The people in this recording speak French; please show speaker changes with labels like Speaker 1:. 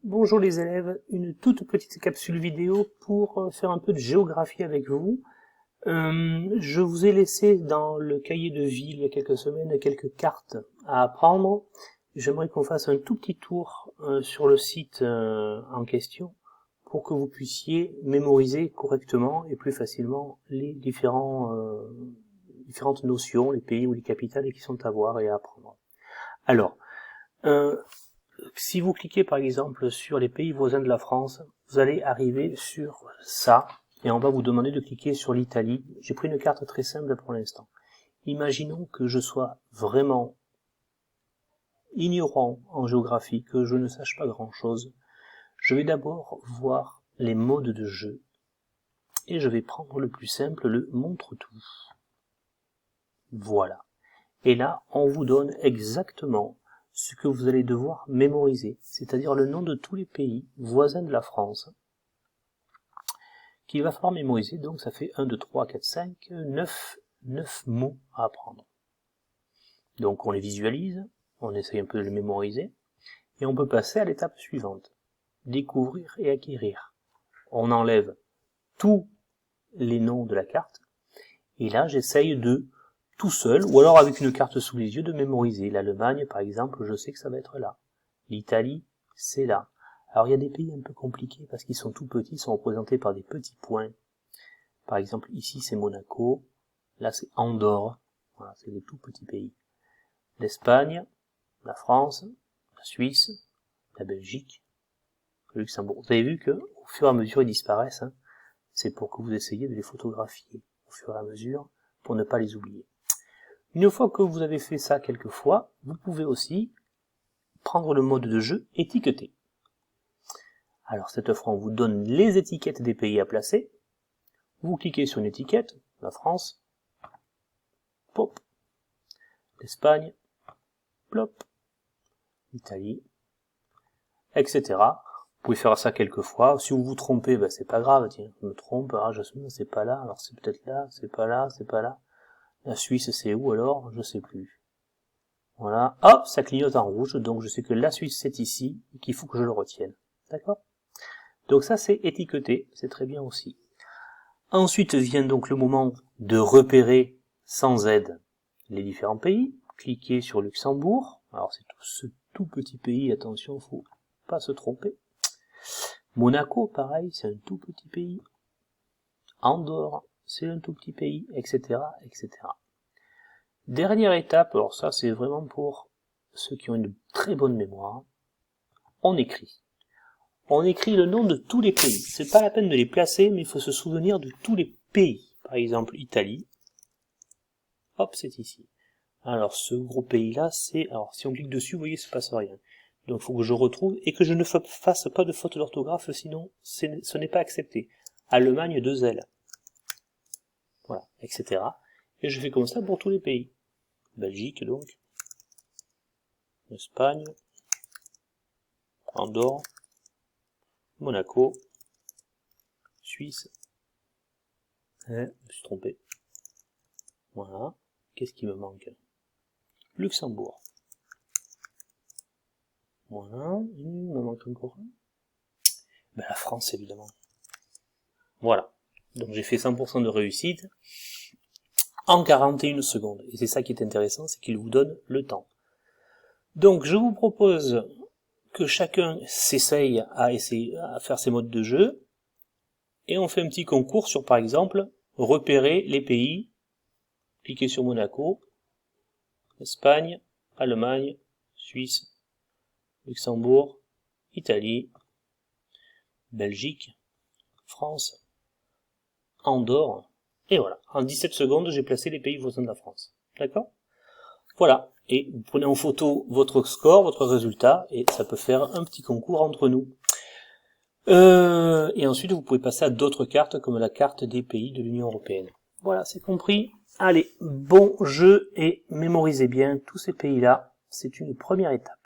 Speaker 1: Bonjour les élèves, une toute petite capsule vidéo pour faire un peu de géographie avec vous. Je vous ai laissé dans le cahier de vie il y a quelques semaines quelques cartes à apprendre. J'aimerais qu'on fasse un tout petit tour sur le site en question pour que vous puissiez mémoriser correctement et plus facilement les différentes notions, les pays ou les capitales qui sont à voir et à apprendre. Alors, si vous cliquez par exemple sur les pays voisins de la France, vous allez arriver sur ça, et on va vous demander de cliquer sur l'Italie. J'ai pris une carte très simple pour l'instant. Imaginons que je sois vraiment ignorant en géographie, que je ne sache pas grand chose. Je vais d'abord voir les modes de jeu, et je vais prendre le plus simple, le montre-tout. Voilà. Et là, on vous donne exactement ce que vous allez devoir mémoriser, c'est-à-dire le nom de tous les pays voisins de la France, qu'il va falloir mémoriser. Donc ça fait 1, 2, 3, 4, 5, 9 mots à apprendre. Donc on les visualise, on essaye un peu de les mémoriser, et on peut passer à l'étape suivante, découvrir et acquérir. On enlève tous les noms de la carte, et là j'essaye de tout seul, ou alors avec une carte sous les yeux, de mémoriser. L'Allemagne, par exemple, je sais que ça va être là. L'Italie, c'est là. Alors il y a des pays un peu compliqués parce qu'ils sont tout petits, ils sont représentés par des petits points. Par exemple, ici c'est Monaco, là c'est Andorre, voilà, c'est des tout petits pays. L'Espagne, la France, la Suisse, la Belgique, le Luxembourg. Vous avez vu que, au fur et à mesure, ils disparaissent, hein. C'est pour que vous essayiez de les photographier au fur et à mesure, pour ne pas les oublier. Une fois que vous avez fait ça quelques fois, vous pouvez aussi prendre le mode de jeu étiqueter. Alors cette fois, on vous donne les étiquettes des pays à placer. Vous cliquez sur une étiquette, la France, pop, l'Espagne, plop, l'Italie, etc. Vous pouvez faire ça quelques fois. Si vous vous trompez, ben c'est pas grave, tiens, je me trompe, ah, c'est pas là, alors c'est peut-être là, c'est pas là, c'est pas là. La Suisse, c'est où alors? Je sais plus. Voilà. Hop, ça clignote en rouge, donc je sais que la Suisse, c'est ici, et qu'il faut que je le retienne. D'accord? Donc ça, c'est étiqueté, c'est très bien aussi. Ensuite vient donc le moment de repérer, sans aide, les différents pays. Cliquez sur Luxembourg. Alors c'est ce tout petit pays, attention, faut pas se tromper. Monaco, pareil, c'est un tout petit pays. Andorre, c'est un tout petit pays, etc., etc. Dernière étape, alors ça c'est vraiment pour ceux qui ont une très bonne mémoire, on écrit. On écrit le nom de tous les pays. C'est pas la peine de les placer, mais il faut se souvenir de tous les pays. Par exemple, Italie. Hop, c'est ici. Alors ce gros pays-là, c'est... Alors si on clique dessus, vous voyez, il se passe rien. Donc il faut que je retrouve et que je ne fasse pas de faute d'orthographe, sinon ce n'est pas accepté. Allemagne, 2 L. Voilà, etc. Et je fais comme ça pour tous les pays. Belgique, donc. Espagne. Andorre. Monaco. Suisse. Je me suis trompé. Voilà. Qu'est-ce qui me manque? Luxembourg. Voilà. Il me manque encore un. Ben, la France, évidemment. Voilà. Donc j'ai fait 100% de réussite en 41 secondes. Et c'est ça qui est intéressant, c'est qu'il vous donne le temps. Donc je vous propose que chacun s'essaye à faire ses modes de jeu. Et on fait un petit concours sur, par exemple, repérer les pays. Cliquez sur Monaco, Espagne, Allemagne, Suisse, Luxembourg, Italie, Belgique, France, Andorre, et voilà. En 17 secondes, j'ai placé les pays voisins de la France. D'accord? Voilà. Et vous prenez en photo votre score, votre résultat, et ça peut faire un petit concours entre nous. Et ensuite, vous pouvez passer à d'autres cartes, comme la carte des pays de l'Union Européenne. Voilà, c'est compris. Allez, bon jeu et mémorisez bien tous ces pays-là. C'est une première étape.